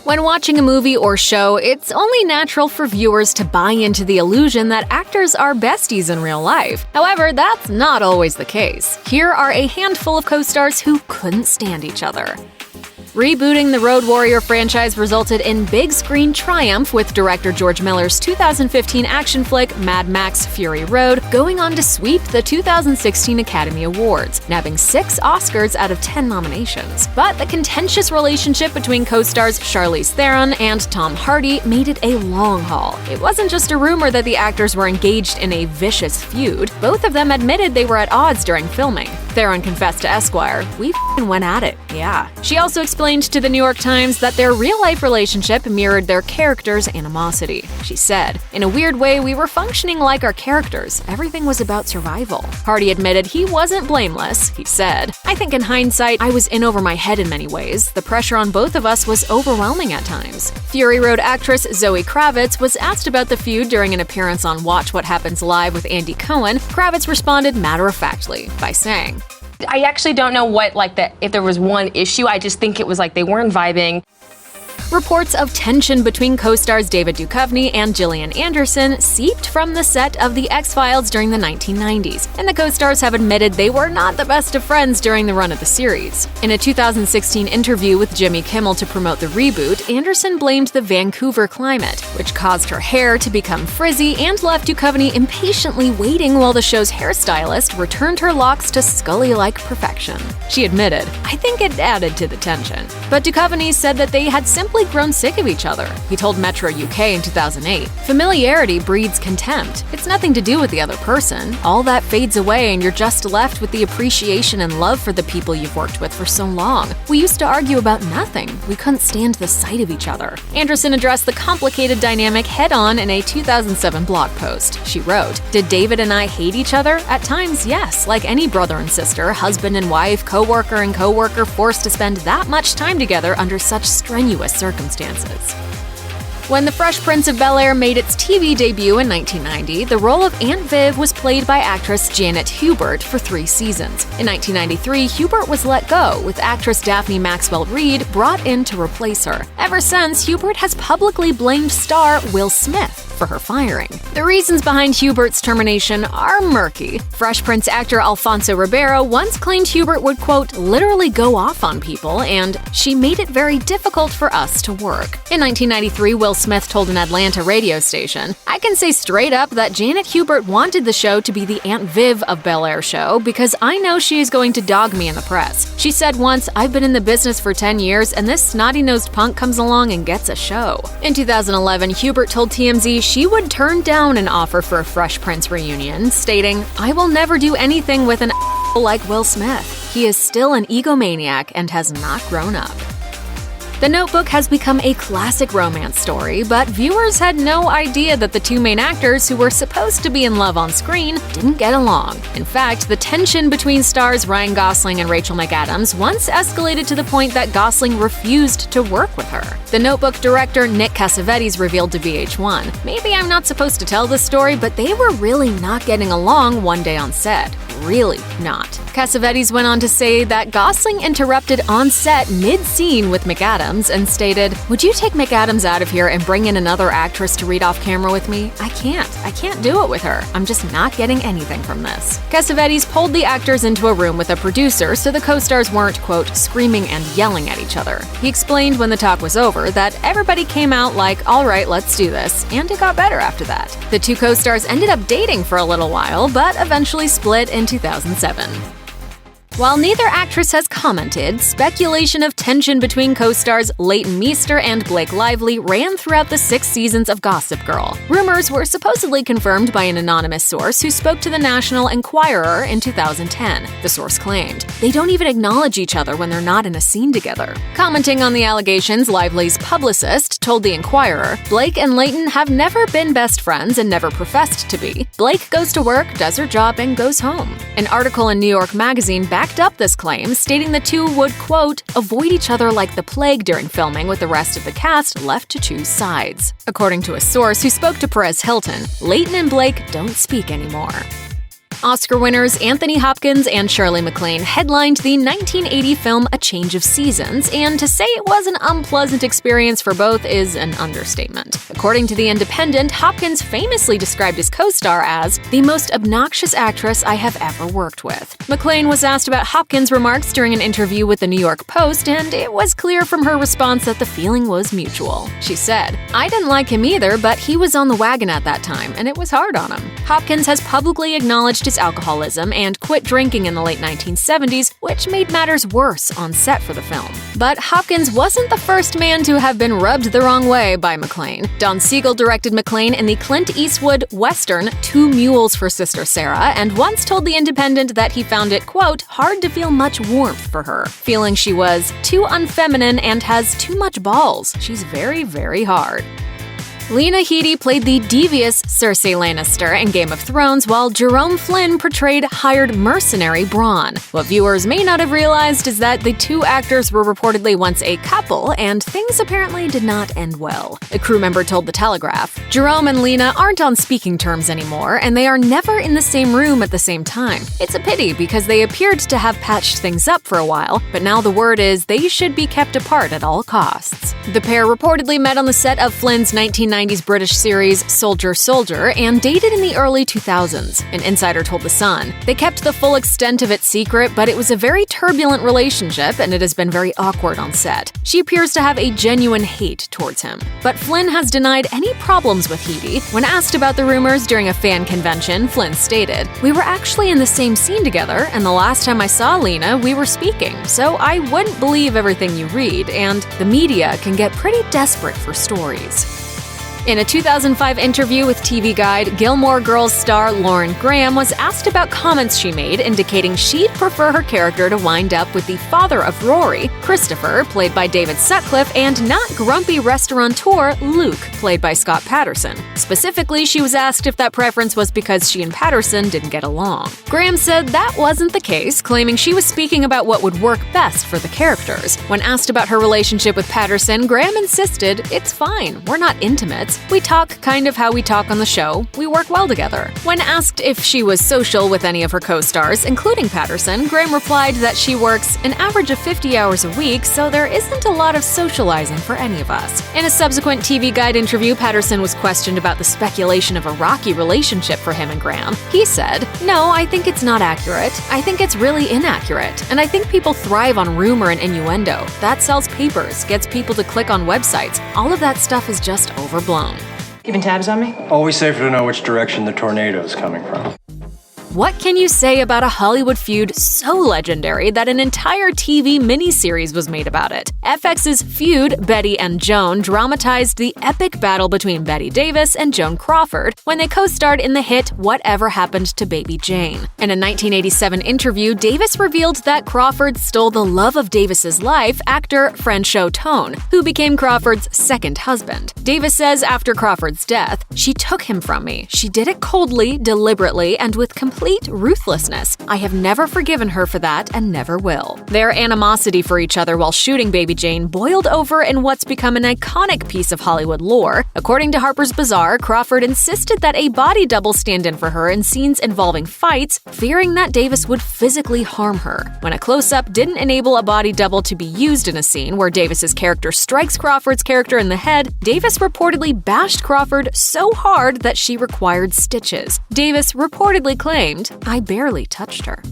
When watching a movie or show, it's only natural for viewers to buy into the illusion that actors are besties in real life. However, that's not always the case. Here are a handful of co-stars who couldn't stand each other. Rebooting the Road Warrior franchise resulted in big screen triumph, with director George Miller's 2015 action flick Mad Max Fury Road going on to sweep the 2016 Academy Awards, nabbing 6 Oscars out of 10 nominations. But the contentious relationship between co-stars Charlize Theron and Tom Hardy made it a long haul. It wasn't just a rumor that the actors were engaged in a vicious feud. Both of them admitted they were at odds during filming. Theron confessed to Esquire, "We f***ing went at it, yeah." She also explained to the New York Times that their real-life relationship mirrored their characters' animosity. She said, "In a weird way, we were functioning like our characters. Everything was about survival." Hardy admitted he wasn't blameless. He said, "I think in hindsight, I was in over my head in many ways. The pressure on both of us was overwhelming at times." Fury Road actress Zoe Kravitz was asked about the feud during an appearance on Watch What Happens Live with Andy Cohen. Kravitz responded matter-of-factly by saying, I actually don't know if there was one issue. I just think it was like they weren't vibing. Reports of tension between co-stars David Duchovny and Gillian Anderson seeped from the set of The X-Files during the 1990s, and the co-stars have admitted they were not the best of friends during the run of the series. In a 2016 interview with Jimmy Kimmel to promote the reboot, Anderson blamed the Vancouver climate, which caused her hair to become frizzy and left Duchovny impatiently waiting while the show's hairstylist returned her locks to Scully-like perfection. She admitted, "I think it added to the tension." But Duchovny said that they had simply grown sick of each other. He told Metro UK in 2008, "Familiarity breeds contempt. It's nothing to do with the other person. All that fades away and you're just left with the appreciation and love for the people you've worked with for so long. We used to argue about nothing. We couldn't stand the sight of each other." Anderson addressed the complicated dynamic head-on in a 2007 blog post. She wrote, "Did David and I hate each other? At times, yes, like any brother and sister, husband and wife, co-worker and co-worker forced to spend that much time together under such strenuous circumstances." When The Fresh Prince of Bel-Air made its TV debut in 1990, the role of Aunt Viv was played by actress Janet Hubert for 3 seasons. In 1993, Hubert was let go, with actress Daphne Maxwell Reid brought in to replace her. Ever since, Hubert has publicly blamed star Will Smith for her firing. The reasons behind Hubert's termination are murky. Fresh Prince actor Alfonso Ribeiro once claimed Hubert would, quote, literally go off on people, and "she made it very difficult for us to work." In 1993, Will Smith told an Atlanta radio station, "I can say straight up that Janet Hubert wanted the show to be the Aunt Viv of Bel-Air show because I know she is going to dog me in the press. She said once, I've been in the business for 10 years and this snotty-nosed punk comes along and gets a show." In 2011, Hubert told TMZ she would turn down an offer for a Fresh Prince reunion, stating, "I will never do anything with an like Will Smith. He is still an egomaniac and has not grown up." The Notebook has become a classic romance story, but viewers had no idea that the 2 main actors who were supposed to be in love on screen didn't get along. In fact, the tension between stars Ryan Gosling and Rachel McAdams once escalated to the point that Gosling refused to work with her. The Notebook director Nick Cassavetes revealed to VH1, "Maybe I'm not supposed to tell this story, but they were really not getting along one day on set. Really not." Cassavetes went on to say that Gosling interrupted on set mid-scene with McAdams and stated, "Would you take McAdams out of here and bring in another actress to read off camera with me? I can't do it with her. I'm just not getting anything from this." Cassavetes pulled the actors into a room with a producer so the co-stars weren't, quote, screaming and yelling at each other. He explained when the talk was over that everybody came out like, "All right, let's do this," and it got better after that. The 2 co-stars ended up dating for a little while, but eventually split in 2007. While neither actress has commented, speculation of tension between co-stars Leighton Meester and Blake Lively ran throughout the 6 seasons of Gossip Girl. Rumors were supposedly confirmed by an anonymous source who spoke to the National Enquirer in 2010. The source claimed, "They don't even acknowledge each other when they're not in a scene together." Commenting on the allegations, Lively's publicist told the Enquirer, "Blake and Leighton have never been best friends and never professed to be. Blake goes to work, does her job, and goes home." An article in New York Magazine backed up this claim, stating the 2 would, quote, avoid each other like the plague during filming, with the rest of the cast left to choose sides. According to a source who spoke to Perez Hilton, Leighton and Blake don't speak anymore. Oscar winners Anthony Hopkins and Shirley MacLaine headlined the 1980 film A Change of Seasons, and to say it was an unpleasant experience for both is an understatement. According to The Independent, Hopkins famously described his co-star as the most obnoxious actress I have ever worked with. MacLaine was asked about Hopkins' remarks during an interview with the New York Post, and it was clear from her response that the feeling was mutual. She said, "I didn't like him either, but he was on the wagon at that time, and it was hard on him." Hopkins has publicly acknowledged his alcoholism and quit drinking in the late 1970s, which made matters worse on set for the film. But Hopkins wasn't the first man to have been rubbed the wrong way by MacLaine. Don Siegel directed MacLaine in the Clint Eastwood Western Two Mules for Sister Sarah, and once told The Independent that he found it, quote, hard to feel much warmth for her, feeling she was too unfeminine and has too much balls. She's very, very hard. Lena Headey played the devious Cersei Lannister in Game of Thrones, while Jerome Flynn portrayed hired mercenary Bronn. What viewers may not have realized is that the two actors were reportedly once a couple, and things apparently did not end well. A crew member told The Telegraph, "Jerome and Lena aren't on speaking terms anymore, and they are never in the same room at the same time. It's a pity because they appeared to have patched things up for a while, but now the word is they should be kept apart at all costs." The pair reportedly met on the set of Flynn's 1990s British series Soldier Soldier and dated in the early 2000s. An insider told The Sun, "They kept the full extent of it secret, but it was a very turbulent relationship and it has been very awkward on set. She appears to have a genuine hate towards him." But Flynn has denied any problems with Headey. When asked about the rumors during a fan convention, Flynn stated, "We were actually in the same scene together, and the last time I saw Lena, we were speaking, so I wouldn't believe everything you read, and the media can get pretty desperate for stories." In a 2005 interview with TV Guide, Gilmore Girls star Lauren Graham was asked about comments she made indicating she'd prefer her character to wind up with the father of Rory, Christopher, played by David Sutcliffe, and not grumpy restaurateur Luke, played by Scott Patterson. Specifically, she was asked if that preference was because she and Patterson didn't get along. Graham said that wasn't the case, claiming she was speaking about what would work best for the characters. When asked about her relationship with Patterson, Graham insisted, "It's fine, we're not intimate. We talk kind of how we talk on the show. We work well together." When asked if she was social with any of her co-stars, including Patterson, Graham replied that she works an average of 50 hours a week, so there isn't a lot of socializing for any of us. In a subsequent TV Guide interview, Patterson was questioned about the speculation of a rocky relationship for him and Graham. He said, "No, I think it's not accurate. I think it's really inaccurate. And I think people thrive on rumor and innuendo. That sells papers, gets people to click on websites. All of that stuff is just overblown." Keeping tabs on me? Always safer to know which direction the tornado is coming from. What can you say about a Hollywood feud so legendary that an entire TV miniseries was made about it? FX's Feud, Bette and Joan, dramatized the epic battle between Bette Davis and Joan Crawford when they co-starred in the hit Whatever Happened to Baby Jane. In a 1987 interview, Davis revealed that Crawford stole the love of Davis's life, actor Franchot Tone, who became Crawford's second husband. Davis says after Crawford's death, "She took him from me. She did it coldly, deliberately, and with complete ruthlessness. I have never forgiven her for that and never will." Their animosity for each other while shooting Baby Jane boiled over in what's become an iconic piece of Hollywood lore. According to Harper's Bazaar, Crawford insisted that a body double stand in for her in scenes involving fights, fearing that Davis would physically harm her. When a close-up didn't enable a body double to be used in a scene where Davis's character strikes Crawford's character in the head, Davis reportedly bashed Crawford so hard that she required stitches. Davis reportedly claimed, "I barely touched her."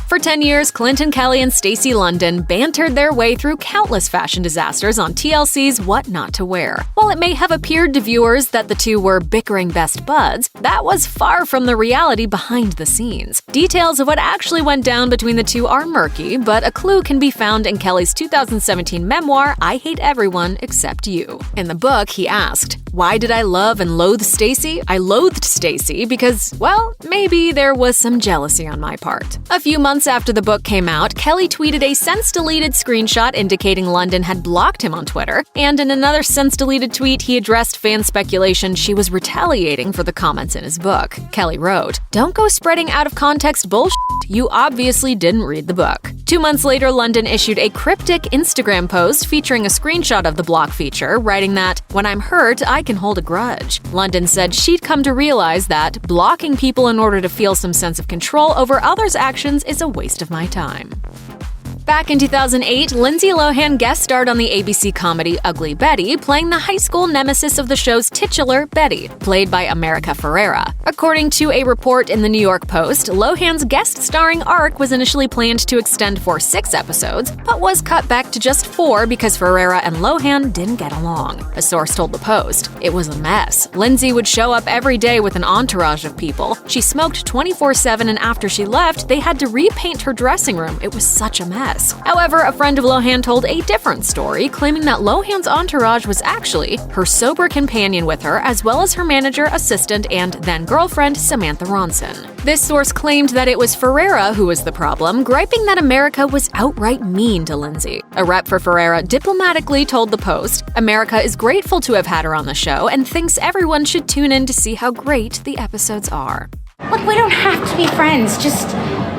For 10 years, Clinton Kelly and Stacy London bantered their way through countless fashion disasters on TLC's What Not to Wear. While it may have appeared to viewers that the two were bickering best buds, that was far from the reality behind the scenes. Details of what actually went down between the two are murky, but a clue can be found in Kelly's 2017 memoir, I Hate Everyone Except You. In the book, he asked, "Why did I love and loathe Stacy? I loathed Stacy because, well, maybe there was some jealousy on my part." A few months months after the book came out, Kelly tweeted a since-deleted screenshot indicating London had blocked him on Twitter, and in another since-deleted tweet, he addressed fan speculation she was retaliating for the comments in his book. Kelly wrote, "Don't go spreading out-of-context bullshit. You obviously didn't read the book." 2 months later, London issued a cryptic Instagram post featuring a screenshot of the block feature, writing that, "When I'm hurt, I can hold a grudge." London said she'd come to realize that blocking people in order to feel some sense of control over others' actions is a waste of my time. Back in 2008, Lindsay Lohan guest starred on the ABC comedy Ugly Betty, playing the high school nemesis of the show's titular Betty, played by America Ferrera. According to a report in the New York Post, Lohan's guest starring arc was initially planned to extend for 6 episodes, but was cut back to just 4 because Ferrera and Lohan didn't get along. A source told the Post, "It was a mess. Lindsay would show up every day with an entourage of people. She smoked 24/7, and after she left, they had to repaint her dressing room. It was such a mess." However, a friend of Lohan told a different story, claiming that Lohan's entourage was actually her sober companion with her, as well as her manager, assistant, and then-girlfriend, Samantha Ronson. This source claimed that it was Ferrera who was the problem, griping that America was outright mean to Lindsay. A rep for Ferrera diplomatically told the Post, "America is grateful to have had her on the show and thinks everyone should tune in to see how great the episodes are." Look, we don't have to be friends. Just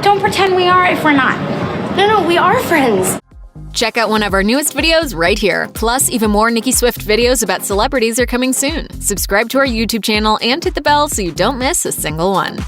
don't pretend we are if we're not. No, we are friends. Check out one of our newest videos right here. Plus, even more Nicki Swift videos about celebrities are coming soon. Subscribe to our YouTube channel and hit the bell so you don't miss a single one.